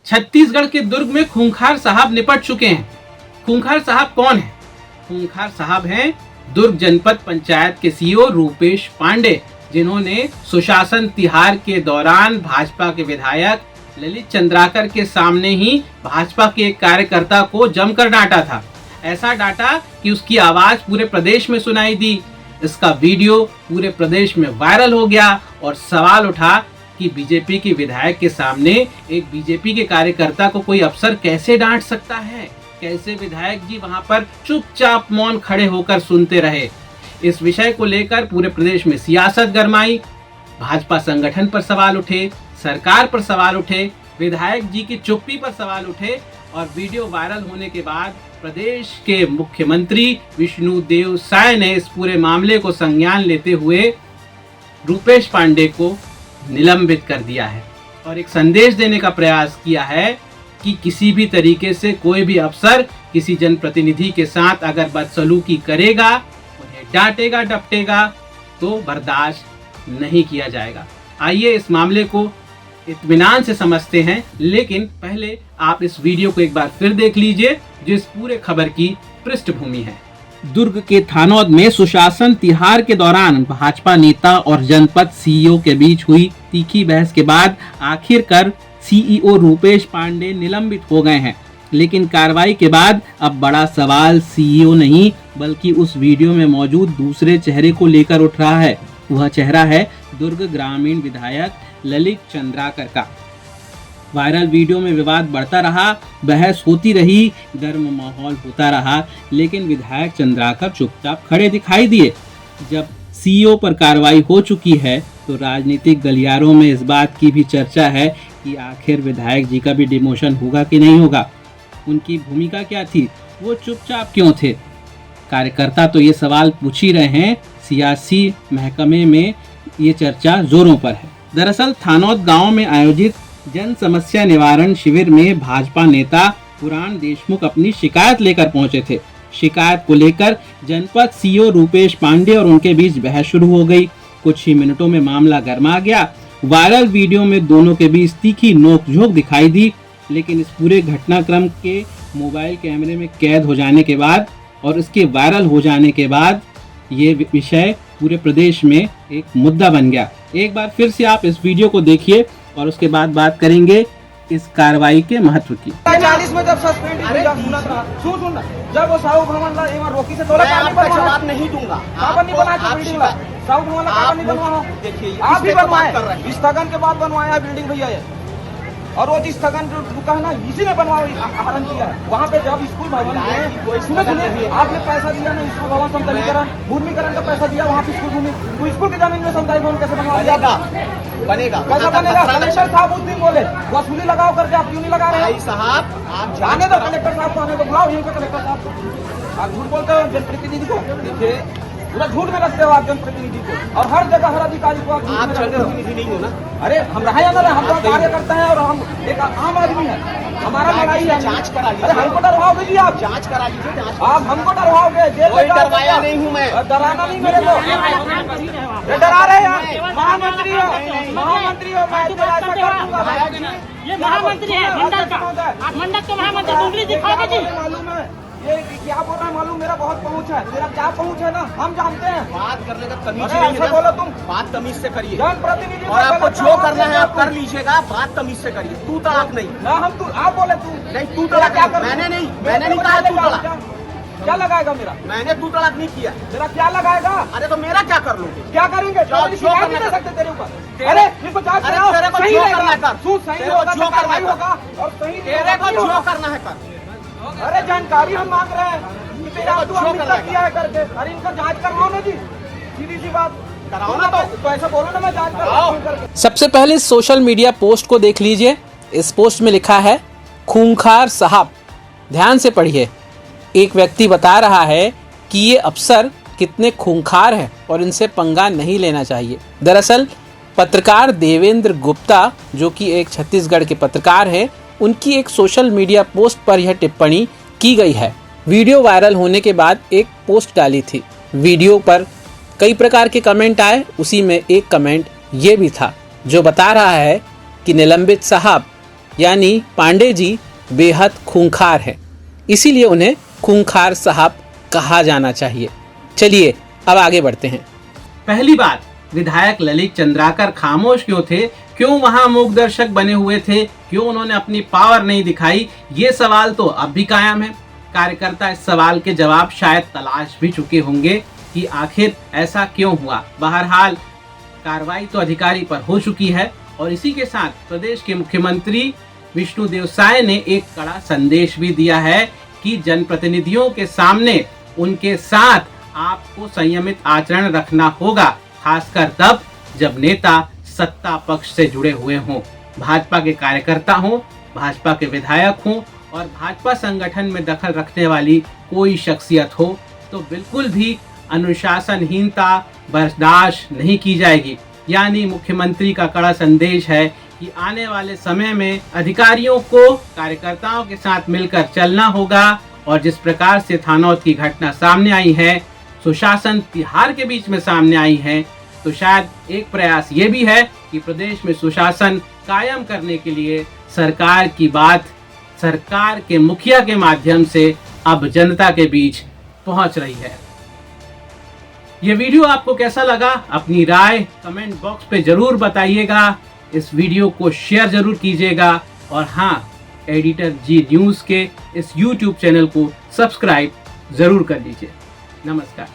छत्तीसगढ़ के दुर्ग में खूंखार साहब निपट चुके हैं। खूंखार साहब कौन है? खूंखार साहब हैं दुर्ग जनपद पंचायत के सीईओ रूपेश पांडे, जिन्होंने सुशासन तिहार के दौरान भाजपा के विधायक ललित चंद्राकर के सामने ही भाजपा के एक कार्यकर्ता को जमकर डांटा था। ऐसा डांटा कि उसकी आवाज पूरे प्रदेश में सुनाई दी। इसका वीडियो पूरे प्रदेश में वायरल हो गया और सवाल उठा कि बीजेपी के विधायक के सामने एक बीजेपी के कार्यकर्ता को कोई अफसर कैसे डांट सकता है? कैसे विधायक जी वहां पर चुपचाप मौन खड़े होकर सुनते रहे? इस विषय को लेकर पूरे प्रदेश में सियासत गरमाई। भाजपा संगठन पर सवाल उठे, सरकार पर सवाल उठे, विधायक जी की चुप्पी पर सवाल उठे और वीडियो वायरल होने के बाद प्रदेश के मुख्यमंत्री विष्णुदेव साय ने इस पूरे मामले को संज्ञान लेते हुए रूपेश पांडे को निलंबित कर दिया है और एक संदेश देने का प्रयास किया है कि किसी भी तरीके से कोई भी अफसर किसी जनप्रतिनिधि के साथ अगर बदसलूकी करेगा, उन्हें डांटेगा डपटेगा तो बर्दाश्त नहीं किया जाएगा। आइए इस मामले को इत्मीनान से समझते हैं, लेकिन पहले आप इस वीडियो को एक बार फिर देख लीजिए जो इस पूरे खबर की पृष्ठभूमि है। दुर्ग के थानौद में सुशासन तिहार के दौरान भाजपा नेता और जनपद सीईओ के बीच हुई तीखी बहस के बाद आखिरकार सीईओ रूपेश पांडे निलंबित हो गए हैं। लेकिन कार्रवाई के बाद अब बड़ा सवाल सीईओ नहीं बल्कि उस वीडियो में मौजूद दूसरे चेहरे को लेकर उठ रहा है। वह चेहरा है दुर्ग ग्रामीण विधायक ललित चंद्राकर का। वायरल वीडियो में विवाद बढ़ता रहा, बहस होती रही, गर्म माहौल होता रहा, लेकिन विधायक चंद्राकर चुपचाप खड़े दिखाई दिए। जब सीईओ पर कार्रवाई हो चुकी है तो राजनीतिक गलियारों में इस बात की भी चर्चा है कि आखिर विधायक जी का भी डिमोशन होगा कि नहीं होगा। उनकी भूमिका क्या थी? वो चुपचाप क्यों थे? कार्यकर्ता तो ये सवाल पूछ ही रहे हैं, सियासी महकमे में ये चर्चा जोरों पर है। दरअसल थानौद गांव में आयोजित जन समस्या निवारण शिविर में भाजपा नेता पुराण देशमुख अपनी शिकायत लेकर पहुंचे थे। शिकायत को लेकर जनपद सीईओ रूपेश पांडे और उनके बीच बहस शुरू हो गई। कुछ ही मिनटों में मामला गर्मा गया। वायरल वीडियो में दोनों के बीच तीखी नोकझोंक दिखाई दी, लेकिन इस पूरे घटनाक्रम के मोबाइल कैमरे में कैद हो जाने के बाद और इसके वायरल हो जाने के बाद ये विषय पूरे प्रदेश में एक मुद्दा बन गया। एक बार फिर से आप इस वीडियो को देखिए और उसके बाद बात करेंगे इस कार्रवाई के महत्व की। 40 में जब सस्पेंड सुन जब वो साहू भवन ला एवं रोकी से तोला मैं आपका जवाब नहीं दूंगा। काबर नहीं बनाया बिल्डिंग ला, साहू भवन ला काबर नहीं बनवाया? देखिए आप भी बनवाए, स्थगन के बाद बनवाया बिल्डिंग भैया ये। और वो जिस स्थगन जो रुका है ना, इसी ने बनवाया, हरण किया है। वहाँ पे जब स्कूल भवन सुनिए आपने पैसा दिया ना, स्कूल भवन समतलीकरण भूमिकरण का पैसा दिया, वहाँ पे स्कूल भूमि तो स्कूल की जमीन में समुदाय भवन कैसे बनवाया? बनेगा कैसा बनेगा? कलेक्टर साहब उस दिन बोले वसूली लगाओ करके, आप क्यों नहीं लगा रहे? भाई साहब आप जाने दो कलेक्टर साहब को, आने दो, बुलाओ यहीं पे कलेक्टर साहब को। आप झूठ बोलते हो जनप्रतिनिधि को, देखिए पूरा झूठ में रखते हो आप जनप्रतिनिधि को, और हर जगह हर अधिकारी को आप जनप्रतिनिधि नहीं हो ना। अरे हम रहे या ना रहे, हम तो कार्य करते हैं और हम एक आम आदमी है, हमारा लड़ाई है। जांच करा लीजिए। अरे हमको डरवाओगे जी? आप जांच करा लीजिए। जांच आप हमको डरवाओगे? कोई डरवाया नहीं हूँ मैं। डराना नहीं मेरे को, ये डरा रहे हैं। महामंत्री हो, महामंत्री हो, मैं तो ऐसा कर दूंगा। ये महामंत्री है मंडल का, आप मंडल के महामंत्री उंगली दिखाओगे जी? मालूम है ये क्या बोल रहा है? मालूम मेरा बहुत पहुंच है, मेरा क्या पहुंच है ना, हम जानते हैं। बात करने का तमीज अरे नहीं ऐसे है बोलो ना। तुम, बात तमीज से करिए जनप्रतिनिधि और आपको जो करना है आप कर लीजिएगा। बात तमीज से करिए, तू तड़ाक नहीं। ना हम तू आप बोले तू नहीं, तू तड़ाक क्या नहीं। मैंने नहीं कहा तू तड़ाक। क्या लगाएगा मेरा? मैंने तू तड़ाक नहीं किया। मेरा क्या लगाएगा? अरे तो मेरा क्या कर लोगे? क्या करेंगे? शिकायत नहीं दे सकते तेरे ऊपर। अरे इसको जांच कराओ, तेरे को सही जो रहेगा। करना है कर। तू सही होगा तो कार्रवाई होगा और सही तेरे को जो करना है कर। अरे जानकारी हम मांग रहे हैं कि तेरा तू अमित किया है करके। अरे इनका जांच करवाओ ना जी, सीधी सी बात कराओ ना। तो ऐसा बोलो ना, मैं जांच करवाऊं। सबसे पहले इस सोशल मीडिया पोस्ट को देख लीजिए। इस पोस्ट में लिखा है खूंखार साहब। ध्यान से पढ़िए। एक व्यक्ति बता रहा है कि ये अफसर कितने खूंखार हैं और इनसे पंगा नहीं लेना चाहिए। दरअसल पत्रकार देवेंद्र गुप्ता, जो कि एक छत्तीसगढ़ के पत्रकार हैं, उनकी एक सोशल मीडिया पोस्ट पर यह टिप्पणी की गई है। वीडियो वायरल होने के बाद एक पोस्ट डाली थी। वीडियो पर कई प्रकार के कमेंट आए, उसी में एक कमेंट ये भी था जो बता रहा है कि निलंबित साहब यानी पांडे जी बेहद खूंखार हैं, इसीलिए उन्हें खूंखार साहब कहा जाना चाहिए। चलिए अब आगे बढ़ते हैं। पहली बात, विधायक ललित चंद्राकर खामोश क्यों थे, क्यों वहां मूक दर्शक बने हुए थे, क्यों उन्होंने अपनी पावर नहीं दिखाई, ये सवाल तो अब भी कायम है। कार्यकर्ता इस सवाल के जवाब शायद तलाश भी चुके होंगे कि आखिर ऐसा क्यों हुआ। बहरहाल कार्रवाई तो अधिकारी पर हो चुकी है और इसी के साथ प्रदेश के मुख्यमंत्री विष्णुदेव साय ने एक कड़ा संदेश भी दिया है कि जनप्रतिनिधियों के सामने उनके साथ आपको संयमित आचरण रखना होगा, खासकर तब जब नेता सत्ता पक्ष से जुड़े हुए हों, भाजपा के कार्यकर्ता हों, भाजपा के विधायक हों और भाजपा संगठन में दखल रखने वाली कोई शख्सियत हो तो बिल्कुल भी अनुशासनहीनता बर्दाश्त नहीं की जाएगी। यानी मुख्यमंत्री का कड़ा संदेश है कि आने वाले समय में अधिकारियों को कार्यकर्ताओं के साथ मिलकर चलना होगा और जिस प्रकार से थानौत की घटना सामने आई है, सुशासन तिहार के बीच में सामने आई है, तो शायद एक प्रयास ये भी है कि प्रदेश में सुशासन कायम करने के लिए सरकार की बात सरकार के मुखिया के माध्यम से अब जनता के बीच पहुंच रही है। ये वीडियो आपको कैसा लगा, अपनी राय कमेंट बॉक्स पे जरूर बताइएगा। इस वीडियो को शेयर जरूर कीजिएगा और हाँ, एडिटर जी न्यूज़ के इस YouTube चैनल को सब्सक्राइब जरूर कर लीजिए। नमस्कार।